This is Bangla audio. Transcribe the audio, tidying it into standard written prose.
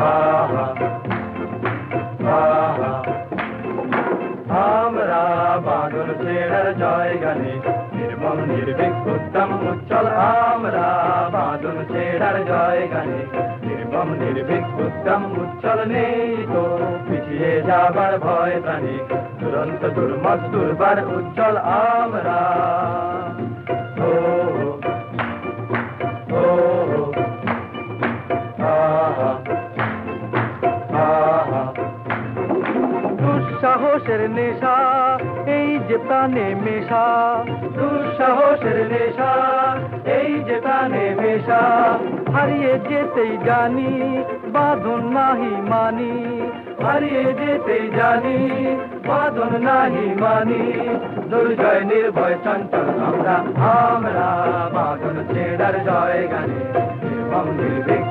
আহা আহা আমরা বাদল ছেড়ার জয় গানে নির্মম নির্ভীক উত্তম উজ্জ্বল আমরা বাদল ছেড়ার জয় গানে নির্মম নির্ভীক উত্তম উজ্জ্বল নেই তো পিছিয়ে যাবার ভয় প্রাণী দুরন্ত দুর্মত দুর্বার উজ্জ্বল আমরা ও ও আহা আহা দুঃসাহসের নেশা এই যে প্রাণে মেশা দুঃসাহসের নেশা এই যে প্রাণে মেশা হারিয়ে যেতেই জানি বাঁধন নাহি মানি হারিয়ে যেতেই জানি বাঁধন নাহি মানি দুর্জয় নির্ভয় চঞ্চল আমরা আমরা বাঁধন ছেড়ার জয় গানে নির্মম নির্ভীক